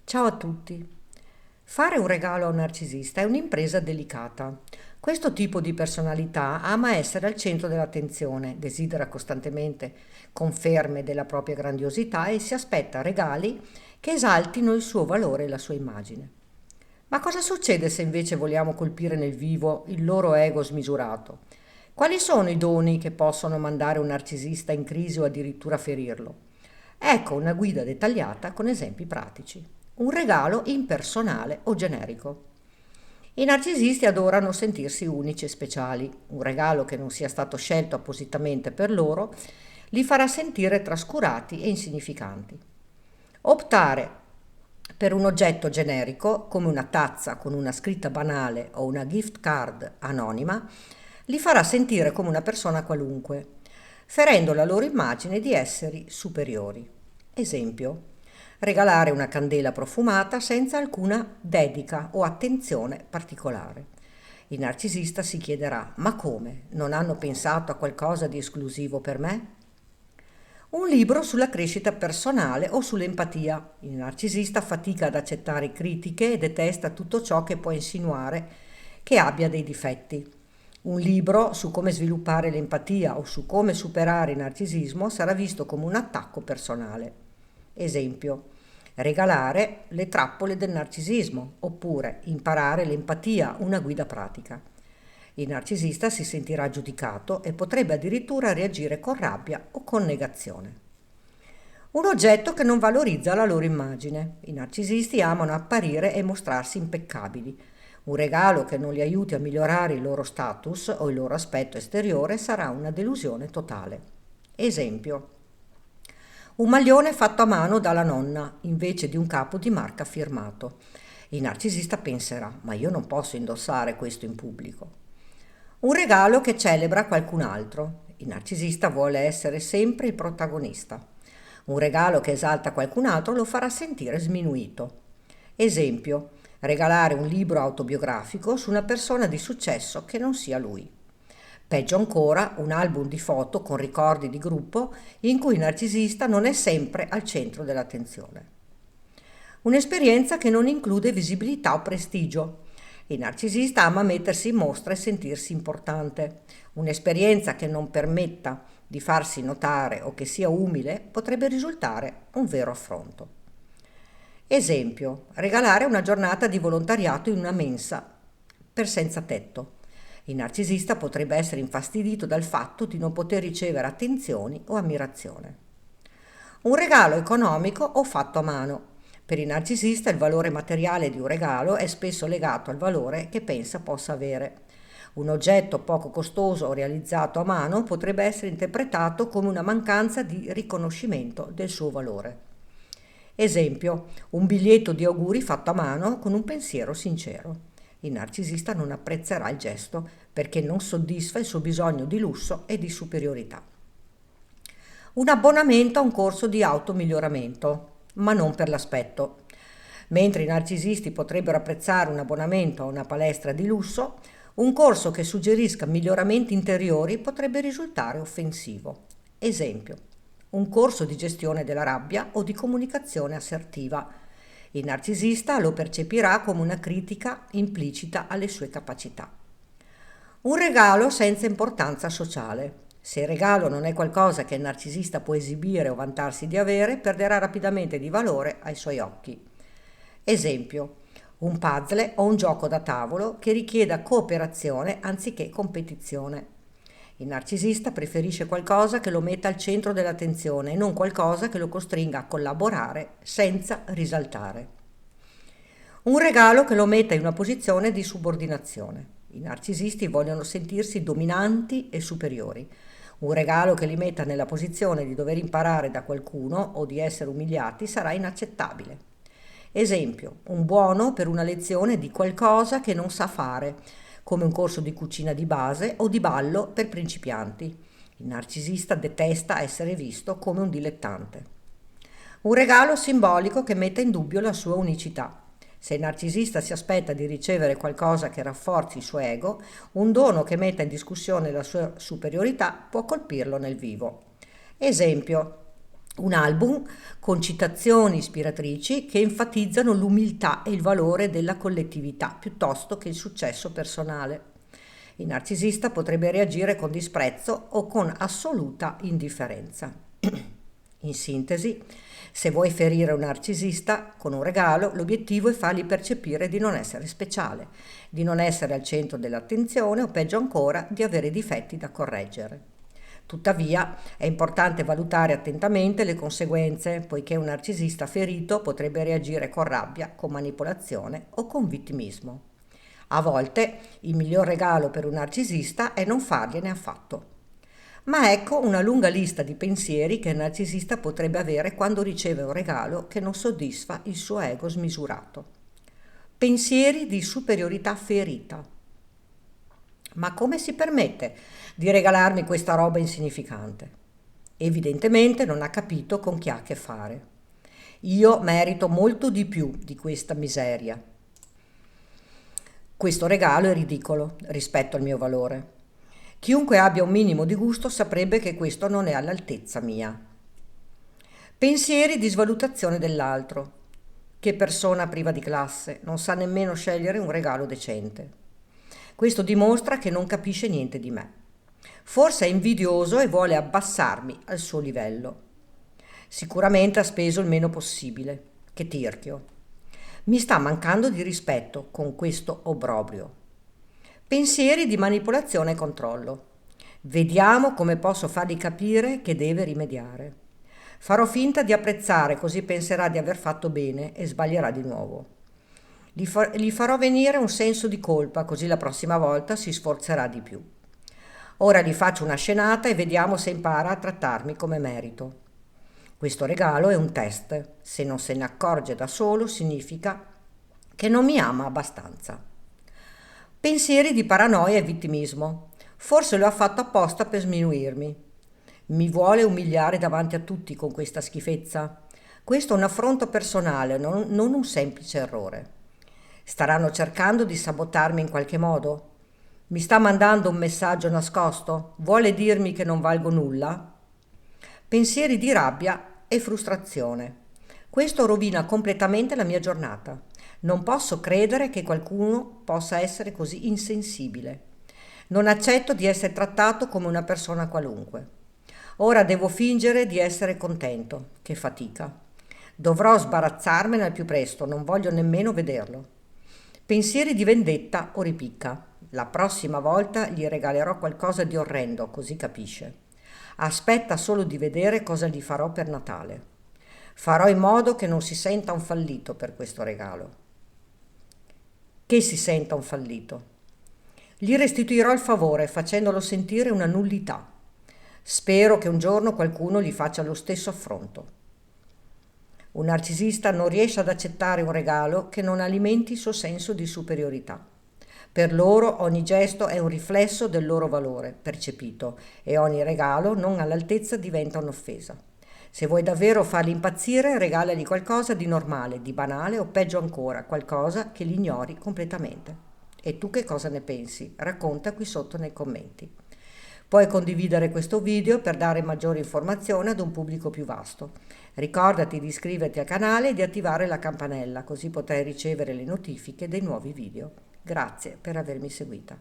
Ciao a tutti. Fare un regalo a un narcisista è un'impresa delicata. Questo tipo di personalità ama essere al centro dell'attenzione, desidera costantemente conferme della propria grandiosità e si aspetta regali che esaltino il suo valore e la sua immagine. Ma cosa succede se invece vogliamo colpire nel vivo il loro ego smisurato? Quali sono i doni che possono mandare un narcisista in crisi o addirittura ferirlo? Ecco una guida dettagliata con esempi pratici. Un regalo impersonale o generico. I narcisisti adorano sentirsi unici e speciali. Un regalo che non sia stato scelto appositamente per loro li farà sentire trascurati e insignificanti. Optare per un oggetto generico, come una tazza con una scritta banale o una gift card anonima, li farà sentire come una persona qualunque, ferendo la loro immagine di esseri superiori. Esempio, regalare una candela profumata senza alcuna dedica o attenzione particolare. Il narcisista si chiederà: ma come? Non hanno pensato a qualcosa di esclusivo per me? Un libro sulla crescita personale o sull'empatia. Il narcisista fatica ad accettare critiche e detesta tutto ciò che può insinuare che abbia dei difetti. Un libro su come sviluppare l'empatia o su come superare il narcisismo sarà visto come un attacco personale. Esempio, regalare le trappole del narcisismo oppure imparare l'empatia, una guida pratica. Il narcisista si sentirà giudicato e potrebbe addirittura reagire con rabbia o con negazione. Un oggetto che non valorizza la loro immagine. I narcisisti amano apparire e mostrarsi impeccabili. Un regalo che non li aiuti a migliorare il loro status o il loro aspetto esteriore sarà una delusione totale. Esempio, un maglione fatto a mano dalla nonna invece di un capo di marca firmato. Il narcisista penserà: ma io non posso indossare questo in pubblico. Un regalo che celebra qualcun altro. Il narcisista vuole essere sempre il protagonista. Un regalo che esalta qualcun altro lo farà sentire sminuito. Esempio, regalare un libro autobiografico su una persona di successo che non sia lui. Peggio ancora, un album di foto con ricordi di gruppo in cui il narcisista non è sempre al centro dell'attenzione. Un'esperienza che non include visibilità o prestigio. Il narcisista ama mettersi in mostra e sentirsi importante. Un'esperienza che non permetta di farsi notare o che sia umile potrebbe risultare un vero affronto. Esempio, regalare una giornata di volontariato in una mensa per senza tetto. Il narcisista potrebbe essere infastidito dal fatto di non poter ricevere attenzioni o ammirazione. Un regalo economico o fatto a mano. Per il narcisista il valore materiale di un regalo è spesso legato al valore che pensa possa avere. Un oggetto poco costoso o realizzato a mano potrebbe essere interpretato come una mancanza di riconoscimento del suo valore. Esempio, un biglietto di auguri fatto a mano con un pensiero sincero. Il narcisista non apprezzerà il gesto perché non soddisfa il suo bisogno di lusso e di superiorità. Un abbonamento a un corso di automiglioramento, ma non per l'aspetto. Mentre i narcisisti potrebbero apprezzare un abbonamento a una palestra di lusso, un corso che suggerisca miglioramenti interiori potrebbe risultare offensivo. Esempio, un corso di gestione della rabbia o di comunicazione assertiva. Il narcisista lo percepirà come una critica implicita alle sue capacità. Un regalo senza importanza sociale. Se il regalo non è qualcosa che il narcisista può esibire o vantarsi di avere, perderà rapidamente di valore ai suoi occhi. Esempio, un puzzle o un gioco da tavolo che richieda cooperazione anziché competizione. Il narcisista preferisce qualcosa che lo metta al centro dell'attenzione e non qualcosa che lo costringa a collaborare senza risaltare. Un regalo che lo metta in una posizione di subordinazione. I narcisisti vogliono sentirsi dominanti e superiori. Un regalo che li metta nella posizione di dover imparare da qualcuno o di essere umiliati sarà inaccettabile. Esempio, un buono per una lezione di qualcosa che non sa fare, come un corso di cucina di base o di ballo per principianti. Il narcisista detesta essere visto come un dilettante. Un regalo simbolico che metta in dubbio la sua unicità. Se il narcisista si aspetta di ricevere qualcosa che rafforzi il suo ego, un dono che metta in discussione la sua superiorità può colpirlo nel vivo. Esempio, Un album con citazioni ispiratrici che enfatizzano l'umiltà e il valore della collettività piuttosto che il successo personale. Il narcisista potrebbe reagire con disprezzo o con assoluta indifferenza. In sintesi, se vuoi ferire un narcisista con un regalo, l'obiettivo è fargli percepire di non essere speciale, di non essere al centro dell'attenzione o peggio ancora di avere difetti da correggere. Tuttavia è importante valutare attentamente le conseguenze, poiché un narcisista ferito potrebbe reagire con rabbia, con manipolazione o con vittimismo. A volte il miglior regalo per un narcisista è non fargliene affatto. Ma ecco una lunga lista di pensieri che il narcisista potrebbe avere quando riceve un regalo che non soddisfa il suo ego smisurato. Pensieri di superiorità ferita. Ma come si permette di regalarmi questa roba insignificante? Evidentemente non ha capito con chi ha a che fare. Io merito molto di più di questa miseria. Questo regalo è ridicolo rispetto al mio valore. Chiunque abbia un minimo di gusto saprebbe che questo non è all'altezza mia. Pensieri di svalutazione dell'altro. Che persona priva di classe, non sa nemmeno scegliere un regalo decente. Questo dimostra che non capisce niente di me. Forse è invidioso e vuole abbassarmi al suo livello. Sicuramente ha speso il meno possibile. Che tirchio. Mi sta mancando di rispetto con questo obbrobrio. Pensieri di manipolazione e controllo. Vediamo come posso fargli capire che deve rimediare. Farò finta di apprezzare, così penserà di aver fatto bene e sbaglierà di nuovo. Gli farò venire un senso di colpa, così la prossima volta si sforzerà di più. Ora gli faccio una scenata e vediamo se impara a trattarmi come merito. Questo regalo è un test. Se non se ne accorge da solo, significa che non mi ama abbastanza. Pensieri di paranoia e vittimismo. Forse lo ha fatto apposta per sminuirmi. Mi vuole umiliare davanti a tutti con questa schifezza. Questo è un affronto personale, non un semplice errore. Staranno cercando di sabotarmi in qualche modo? Mi sta mandando un messaggio nascosto? Vuole dirmi che non valgo nulla? Pensieri di rabbia e frustrazione. Questo rovina completamente la mia giornata. Non posso credere che qualcuno possa essere così insensibile. Non accetto di essere trattato come una persona qualunque. Ora devo fingere di essere contento. Che fatica. Dovrò sbarazzarmene al più presto, non voglio nemmeno vederlo. Pensieri di vendetta o ripicca. La prossima volta gli regalerò qualcosa di orrendo, così capisce. Aspetta solo di vedere cosa gli farò per Natale. Farò in modo che non si senta un fallito per questo regalo. Che si senta un fallito. Gli restituirò il favore facendolo sentire una nullità. Spero che un giorno qualcuno gli faccia lo stesso affronto. Un narcisista non riesce ad accettare un regalo che non alimenti il suo senso di superiorità. Per loro ogni gesto è un riflesso del loro valore percepito e ogni regalo non all'altezza diventa un'offesa. Se vuoi davvero farli impazzire, regalagli qualcosa di normale, di banale o peggio ancora, qualcosa che li ignori completamente. E tu che cosa ne pensi? Racconta qui sotto nei commenti. Puoi condividere questo video per dare maggiori informazioni ad un pubblico più vasto. Ricordati di iscriverti al canale e di attivare la campanella, così potrai ricevere le notifiche dei nuovi video. Grazie per avermi seguita.